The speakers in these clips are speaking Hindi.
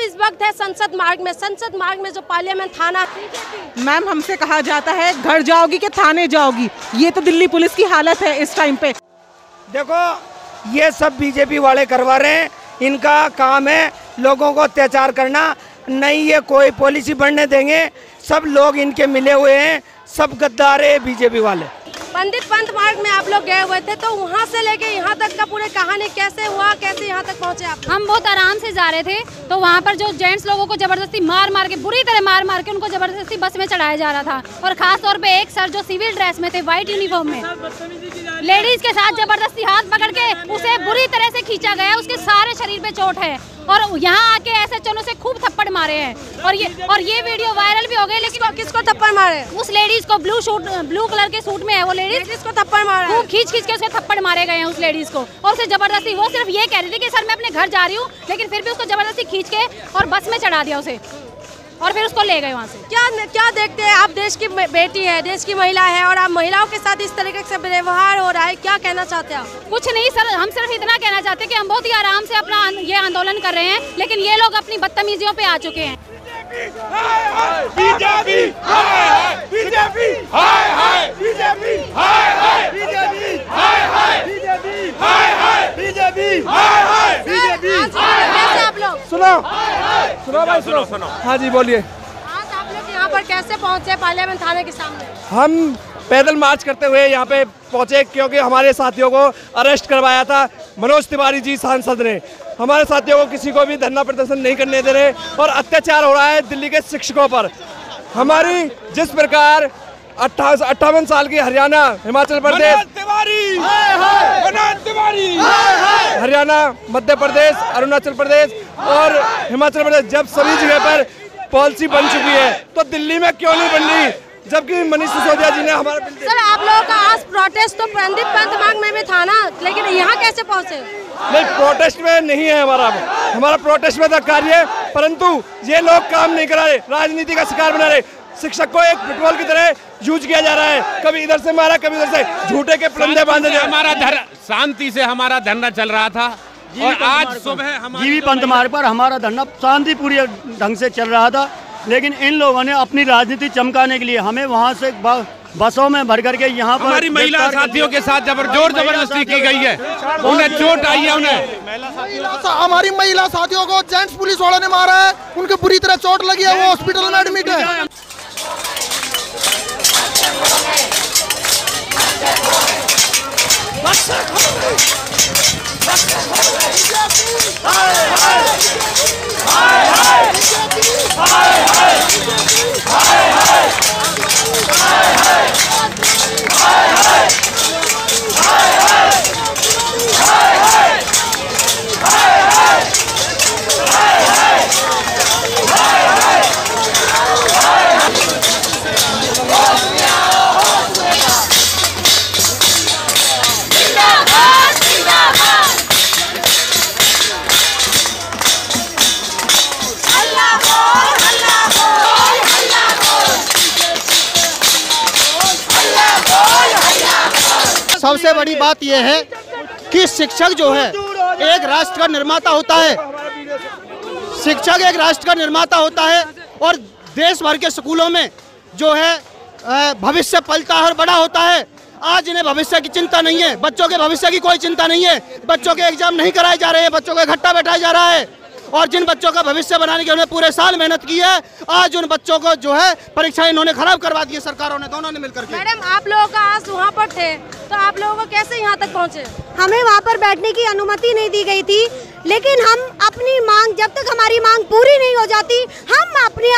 इस वक्त है संसद मार्ग में जो पार्लियामेंट थाना। मैम हमसे कहा जाता है घर जाओगी कि थाने जाओगी, ये तो दिल्ली पुलिस की हालत है इस टाइम पे। देखो ये सब बीजेपी वाले करवा रहे हैं, इनका काम है लोगों को अत्याचार करना, नहीं ये कोई पॉलिसी बढ़ने देंगे। सब लोग इनके मिले हुए हैं, सब गद्दार है बीजेपी वाले। पंडित पंत मार्ग में आप लोग गए हुए थे, तो वहाँ से लेके यहाँ तक का पूरी कहानी कैसे हुआ, कैसे यहाँ तक पहुँचे आप? हम बहुत आराम से जा रहे थे, तो वहाँ पर जो जेंट्स लोगों को जबरदस्ती मार के बुरी तरह मार के उनको जबरदस्ती बस में चढ़ाया जा रहा था। और खास तौर पे एक सर जो सिविल ड्रेस में थे, व्हाइट यूनिफॉर्म में, लेडीज के साथ जबरदस्ती हाथ पकड़ के उसे बुरी तरह से खींचा गया। उसके सारे शरीर पे चोट है और यहाँ आके ऐसे चनों से खूब थप्पड़ मारे हैं और ये वीडियो वायरल भी हो गई। लेकिन किसको थप्पड़ मारे? उस लेडीज को ब्लू कलर के सूट में है वो लेडीज को थप्पड़ मारा, खूब खींच के उसके थप्पड़ मारे गए हैं उस लेडीज को। और उसे जबरदस्ती, वो सिर्फ ये कह रही थी कि सर मैं अपने घर जा रही हूँ, लेकिन फिर भी उसको जबरदस्ती खींच के और बस में चढ़ा दिया उसे और फिर उसको ले गए वहाँ से। क्या देखते हैं आप? देश की बेटी है, देश की महिला है और आप महिलाओं के साथ इस तरीके से व्यवहार हो रहा है, क्या कहना चाहते हैं आप? कुछ नहीं सर, हम सिर्फ इतना कहना चाहते हैं कि हम बहुत ही आराम से अपना ये आंदोलन कर रहे हैं, लेकिन ये लोग अपनी बदतमीजियों पे आ चुके हैं। सुनो। हाँ जी बोलिए। आज आप लोग यहाँ पर कैसे पहुँचे पार्लियामेंट थाने के सामने? हम पैदल मार्च करते हुए यहाँ पे पहुँचे क्योंकि हमारे साथियों को अरेस्ट करवाया था मनोज तिवारी जी सांसद ने। हमारे साथियों को किसी को भी धरना प्रदर्शन नहीं करने दे रहे और अत्याचार हो रहा है दिल्ली के शिक्षकों पर। हमारी जिस प्रकार 58 साल की हरियाणा, हिमाचल प्रदेश, हरियाणा, मध्य प्रदेश, अरुणाचल प्रदेश और हिमाचल प्रदेश, जब सभी जगह पर पॉलिसी बन चुकी है तो दिल्ली में क्यों नहीं बन रही, जबकि मनीष सिसोदिया जी ने हमारा बिल। सर आप लोगों का आज प्रोटेस्ट तो पंडित पंत मार्ग में भी था ना, लेकिन यहाँ कैसे पहुँचे? नहीं, प्रोटेस्ट में नहीं है हमारा प्रोटेस्ट में था कार्य, परंतु ये लोग काम नहीं करा रहे, राजनीति का शिकार बना रहे। शिक्षक को एक पेट्रोल की तरह यूज किया जा रहा है, कभी इधर से मारा, कभी उधर से, झूठे के फंदे बांधे। शांति से हमारा धरना चल रहा था और आज सुबह जीवी पंत मार्ग पर हमारा धरना शांतिपूर्ण ढंग से चल रहा था, लेकिन इन लोगों ने अपनी राजनीति चमकाने के लिए हमें वहां से बसों में भर करके यहाँ पर हमारी महिला साथियों के साथ जबरदस्ती की गई है, उन्हें चोट आई है। हमारी महिला साथियों को जेंट्स पुलिस वालों ने मारा है, उनके बुरी तरह चोट लगी है, वो हॉस्पिटल में एडमिट है। सबसे बड़ी बात यह है कि शिक्षक जो है एक राष्ट्र का निर्माता होता है, शिक्षक एक राष्ट्र का निर्माता होता है और देश भर के स्कूलों में जो है भविष्य पलता है और बड़ा होता है। आज इन्हें भविष्य की चिंता नहीं है, बच्चों के भविष्य की कोई चिंता नहीं है, बच्चों के एग्जाम नहीं कराए जा रहे हैं, बच्चों को इकट्ठा बैठाया जा रहा है और जिन बच्चों का भविष्य बनाने के उन्होंने पूरे साल मेहनत की है, आज उन बच्चों को जो है परीक्षा इन्होंने खराब करवा दी है सरकारों ने, दोनों ने मिलकर के। मैडम आप लोगों का आज वहाँ पर थे, तो आप लोगों को कैसे यहाँ तक पहुँचे? हमें वहाँ पर बैठने की अनुमति नहीं दी गई थी, लेकिन हम अपनी मांग, जब तक हमारी मांग पूरी नहीं हो जाती, हम अपने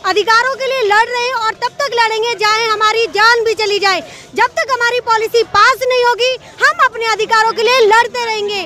अधिकारों के लिए लड़ रहे हैं और तब तक लड़ेंगे चाहे हमारी जान भी चली जाए। जब तक हमारी पॉलिसी पास नहीं होगी हम अपने अधिकारों के लिए लड़ते रहेंगे।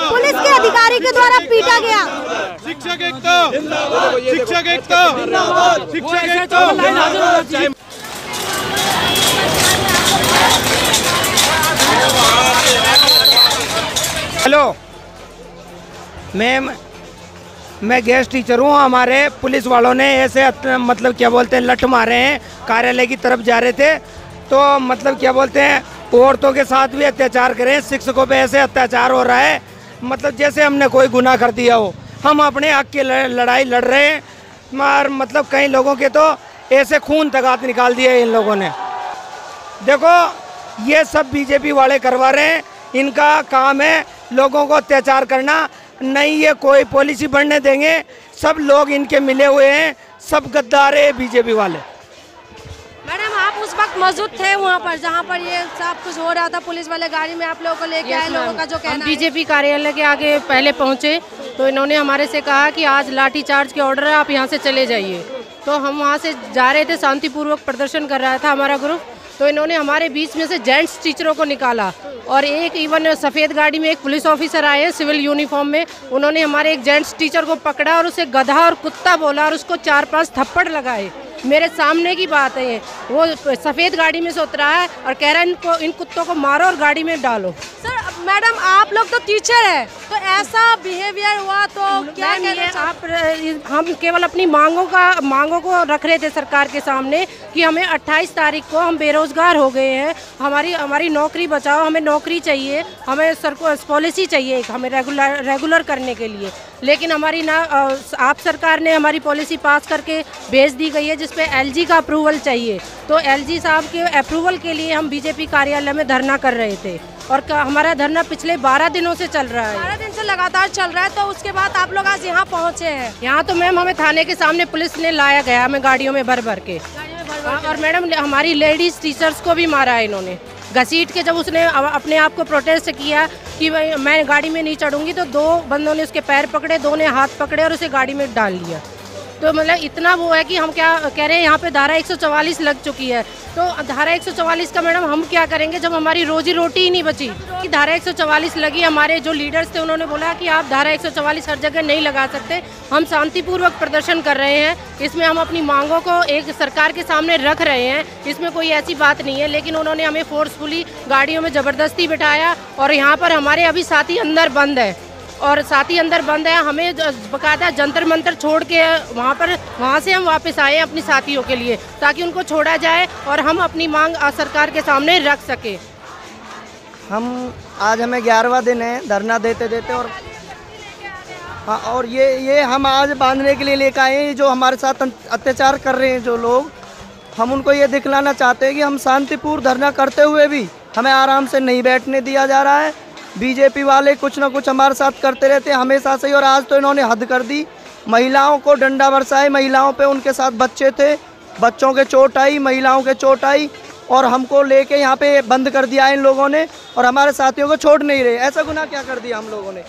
पुलिस के अधिकारी के द्वारा पीटा गया। शिक्षक एकता, शिक्षक एकता, शिक्षक एकता। हेलो मैम, मैं गेस्ट टीचर हूँ। हमारे पुलिस वालों ने ऐसे मतलब क्या बोलते हैं लठ मारे हैं, कार्यालय की तरफ जा रहे थे तो मतलब क्या बोलते हैं औरतों के साथ भी अत्याचार करें, शिक्षकों पे ऐसे अत्याचार हो रहा है। मतलब जैसे हमने कोई गुनाह कर दिया हो। हम अपने हक की लड़ाई लड़ रहे हैं, मगर मतलब कई लोगों के तो ऐसे खून तगात निकाल दिए इन लोगों ने। देखो ये सब बीजेपी वाले करवा रहे हैं, इनका काम है लोगों को अत्याचार करना। नहीं ये कोई पॉलिसी बढ़ने देंगे, सब लोग इनके मिले हुए हैं, सब गद्दार है बीजेपी वाले। मैडम आप उस वक्त मौजूद थे वहाँ पर जहाँ पर ये सब कुछ हो रहा था, पुलिस वाले गाड़ी में आप लोगों को लेके आए, लोगों का जो कहना है। बीजेपी कार्यालय के आगे पहले पहुँचे तो इन्होंने हमारे से कहा कि आज लाठीचार्ज के ऑर्डर है, आप यहाँ से चले जाइए। तो हम वहाँ से जा रहे थे, शांतिपूर्वक प्रदर्शन कर रहा था हमारा ग्रुप। तो इन्होंने हमारे बीच में से जेंट्स टीचरों को निकाला और एक इवन सफ़ेद गाड़ी में एक पुलिस ऑफिसर आए हैं सिविल यूनिफॉर्म में, उन्होंने हमारे एक जेंट्स टीचर को पकड़ा और उसे गधा और कुत्ता बोला और उसको 4-5 थप्पड़ लगाए। मेरे सामने की बात है ये। वो सफ़ेद गाड़ी में से उतरा है और कह रहा है इन कुत्तों को मारो और गाड़ी में डालो। सर मैडम आप लोग तो टीचर है, तो ऐसा बिहेवियर हुआ तो क्या आप हम केवल अपनी मांगों को रख रहे थे सरकार के सामने कि हमें 28 तारीख को हम बेरोजगार हो गए हैं, हमारी नौकरी बचाओ, हमें नौकरी चाहिए, हमें पॉलिसी चाहिए हमें रेगुलर करने के लिए। लेकिन हमारी आप सरकार ने हमारी पॉलिसी पास करके भेज दी गई है जिसपे एलजी का अप्रूवल चाहिए। तो एलजी साहब के अप्रूवल के लिए हम बीजेपी कार्यालय में धरना कर रहे थे और हमारा धरना पिछले 12 दिनों से चल रहा है। 12 दिन से लगातार चल रहा है। तो उसके बाद आप लोग आज यहाँ पहुँचे हैं? यहाँ तो मैम हमें थाने के सामने पुलिस ने लाया गया, हमें गाड़ियों में भर के। और मैडम हमारी लेडीज टीचर्स को भी मारा है इन्होंने घसीट के। जब उसने अपने आप को प्रोटेस्ट किया कि मैं गाड़ी में नहीं चढ़ूंगी तो 2 बंदों ने उसके पैर पकड़े, 2 ने हाथ पकड़े और उसे गाड़ी में डाल लिया। तो मतलब इतना वो है कि हम क्या कह रहे हैं, यहाँ पे धारा 144 लग चुकी है। तो धारा 144 का मैडम हम क्या करेंगे जब हमारी रोजी रोटी ही नहीं बची। कि धारा 144 लगी, हमारे जो लीडर्स थे उन्होंने बोला कि आप धारा 144 हर जगह नहीं लगा सकते। हम शांतिपूर्वक प्रदर्शन कर रहे हैं, इसमें हम अपनी मांगों को एक सरकार के सामने रख रहे हैं, इसमें कोई ऐसी बात नहीं है। लेकिन उन्होंने हमें फोर्सफुली गाड़ियों में ज़बरदस्ती बिठाया और यहाँ पर हमारे अभी साथी अंदर बंद है हमें बकायदा जंतर मंतर छोड़ के वहाँ से हम वापस आए अपनी साथियों के लिए ताकि उनको छोड़ा जाए और हम अपनी मांग सरकार के सामने रख सके। आज हमें 11वां दिन है धरना देते और हाँ, और ये हम आज बांधने के लिए लेकर आए हैं। जो हमारे साथ अत्याचार कर रहे हैं जो लोग, हम उनको ये दिखलाना चाहते हैं कि हम शांतिपूर्ण धरना करते हुए भी हमें आराम से नहीं बैठने दिया जा रहा है। बीजेपी वाले कुछ ना कुछ हमारे साथ करते रहते हैं हमेशा से ही, और आज तो इन्होंने हद कर दी। महिलाओं को डंडा बरसाए, महिलाओं पे उनके साथ बच्चे थे, बच्चों के चोट आई, महिलाओं के चोट आई और हमको लेके यहाँ पे बंद कर दिया इन लोगों ने और हमारे साथियों को छोड़ नहीं रहे। ऐसा गुनाह क्या कर दिया हम लोगों ने?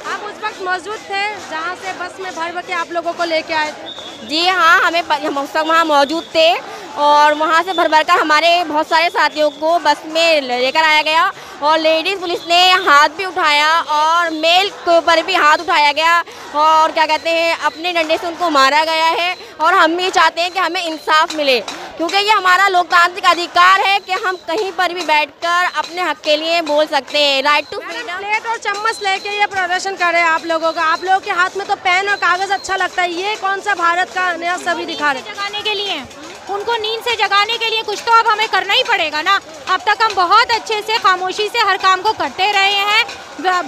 आप उस वक्त मौजूद थे जहाँ से बस में भर के आप लोगों को लेके आए थे? जी हाँ, हम उस वक्त वहाँ मौजूद थे और वहाँ से भर कर हमारे बहुत सारे साथियों को बस में लेकर आया गया और लेडीज़ पुलिस ने हाथ भी उठाया और मेल के ऊपर भी हाथ उठाया गया और क्या कहते हैं अपने डंडे से उनको मारा गया है। और हम ये चाहते हैं कि हमें इंसाफ मिले क्योंकि ये हमारा लोकतांत्रिक अधिकार है कि हम कहीं पर भी बैठकर अपने हक के लिए बोल सकते हैं। Right to freedom. प्लेट और चम्मच लेके ये प्रदर्शन कर रहे हैं आप लोगों का, आप लोगों के हाथ में तो पेन और कागज अच्छा लगता है, ये कौन सा भारत का नया छवि दिखा रहे हैं? जगाने के लिए, उनको नींद से जगाने के लिए कुछ तो अब हमें करना ही पड़ेगा ना। अब तक हम बहुत अच्छे से खामोशी से हर काम को करते रहे हैं,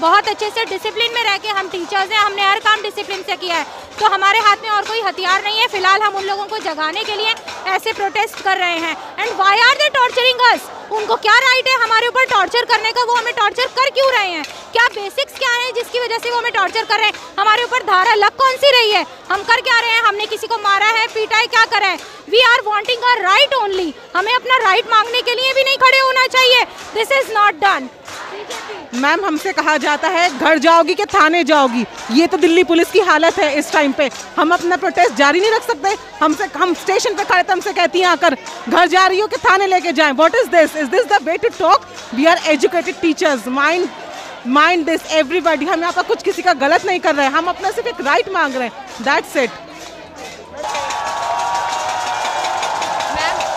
बहुत अच्छे से डिसिप्लिन में रह के हम टीचर्स हैं, हमने हर काम डिसिप्लिन से किया है। तो हमारे हाथ में और कोई हथियार नहीं है। फिलहाल हम उन लोगों को जगाने के लिए ऐसे प्रोटेस्ट कर रहे हैं। And why are they torturing us? उनको क्या राइट है हमारे ऊपर टॉर्चर करने का? वो हमें टॉर्चर कर क्यों रहे हैं? क्या बेसिक्स क्या है जिसकी वजह से वो हमें टॉर्चर कर रहे हैं? हमारे ऊपर धारा लग कौन सी रही है? हम कर क्या रहे हैं? हमने किसी को मारा है, पीटा है, क्या करा है? We are wanting a right only. हमें अपना राइट मांगने के लिए भी नहीं खड़े होना चाहिए। This is not done. Ma'am हमसे कहा जाता है घर जाओगी कि थाने जाओगी। ये तो दिल्ली पुलिस की हालत है इस टाइम पे। हम अपना प्रोटेस्ट जारी नहीं रख सकते। हम स्टेशन पे खड़े थे, हमसे कहती हैं आकर घर जा रही हो कि थाने लेके जाएं। What is this? Is this the way to talk? We are educated teachers. Mind this everybody. हम यहाँ पर कुछ किसी का गलत नहीं कर रहे हैं, हम अपना सिर्फ एक राइट मांग रहे हैं। That's it.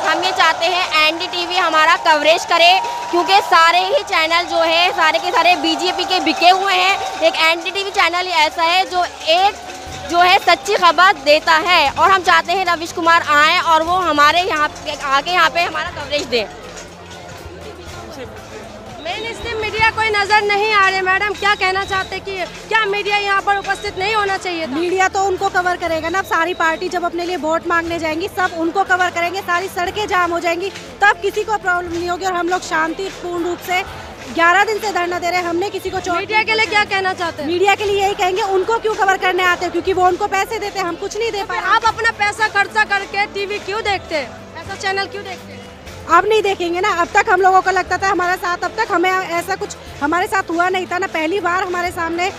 हम ये चाहते हैं एनडीटीवी हमारा कवरेज करे क्योंकि सारे ही चैनल जो है सारे के सारे बीजेपी के बिके हुए हैं। एक एनडीटीवी चैनल ऐसा है जो है सच्ची खबर देता है और हम चाहते हैं रविश कुमार आए और वो हमारे यहाँ पे हमारा कवरेज दें। इसलिए मीडिया कोई नजर नहीं आ रहे। मैडम क्या कहना चाहते कि क्या मीडिया यहाँ पर उपस्थित नहीं होना चाहिए था? मीडिया तो उनको कवर करेगा ना। अब सारी पार्टी जब अपने लिए वोट मांगने जाएंगी सब उनको कवर करेंगे, सारी सड़कें जाम हो जाएंगी, तब किसी को प्रॉब्लम नहीं होगी। और हम लोग शांतिपूर्ण रूप से 11 दिन से धरना दे रहे हैं, हमने किसी को चोट। मीडिया के लिए क्या कहना चाहते हैं? मीडिया के लिए यही कहेंगे उनको क्यों कवर करने आते हैं, क्योंकि वो उनको पैसे देते हैं, हम कुछ नहीं दे पाए। आप अपना पैसा खर्चा करके टीवी क्यों देखते हैं, ऐसा चैनल क्यों देखते हैं? अब नहीं देखेंगे ना। अब तक हम लोगों को लगता था हमारा साथ, अब तक हमें ऐसा कुछ हमारे साथ हुआ नहीं था ना। पहली बार हमारे सामने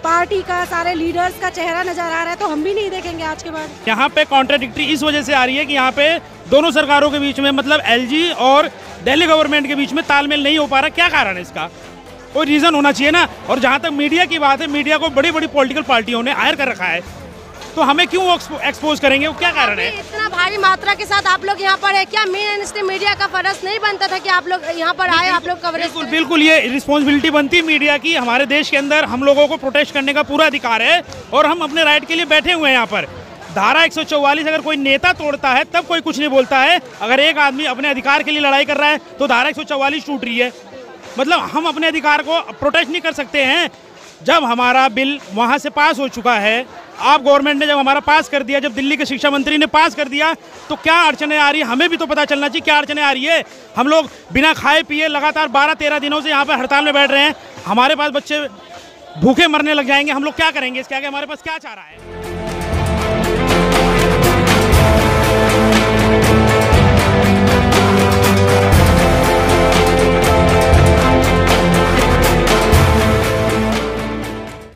पार्टी का सारे लीडर्स का चेहरा नजर आ रहा है, तो हम भी नहीं देखेंगे आज के बाद। यहाँ पे कॉन्ट्राडिक्टरी इस वजह से आ रही है कि यहाँ पे दोनों सरकारों के बीच में, मतलब एलजी और दिल्ली गवर्नमेंट के बीच में तालमेल नहीं हो पा रहा। क्या कारण है इसका? कोई रीजन होना चाहिए ना। और जहाँ तक मीडिया की बात है, मीडिया को बड़ी बड़ी पॉलिटिकल पार्टियों ने हायर कर रखा है, तो हमें क्यों एक्सपोज करेंगे? वो क्या कारण है? इतना भारी मात्रा के साथ आप लोग यहाँ पर है, क्या मीडिया का फर्ज नहीं बनता था कि आप लोग यहाँ पर आए, आप लोग कवरेज? बिल्कुल बिल्कुल, ये रिस्पॉन्सिबिलिटी बनती है मीडिया की। हमारे देश के अंदर हम लोगों को प्रोटेस्ट करने का पूरा अधिकार है और हम अपने राइट के लिए बैठे हुए हैं यहाँ पर। धारा 144 अगर कोई नेता तोड़ता है तब कोई कुछ नहीं बोलता है। अगर एक आदमी अपने अधिकार के लिए लड़ाई कर रहा है तो धारा 144 टूट रही है। मतलब हम अपने अधिकार को प्रोटेस्ट नहीं कर सकते हैं। जब हमारा बिल वहाँ से पास हो चुका है, आप गवर्नमेंट ने जब हमारा पास कर दिया, जब दिल्ली के शिक्षा मंत्री ने पास कर दिया, तो क्या अड़चने आ रही है हमें भी तो पता चलना चाहिए। क्या अड़चने आ रही है? हम लोग बिना खाए पिए लगातार 12-13 दिनों से यहाँ पर हड़ताल में बैठ रहे हैं। हमारे पास बच्चे भूखे मरने लग जाएंगे, हम लोग क्या करेंगे? इसके आगे हमारे पास क्या चारा है?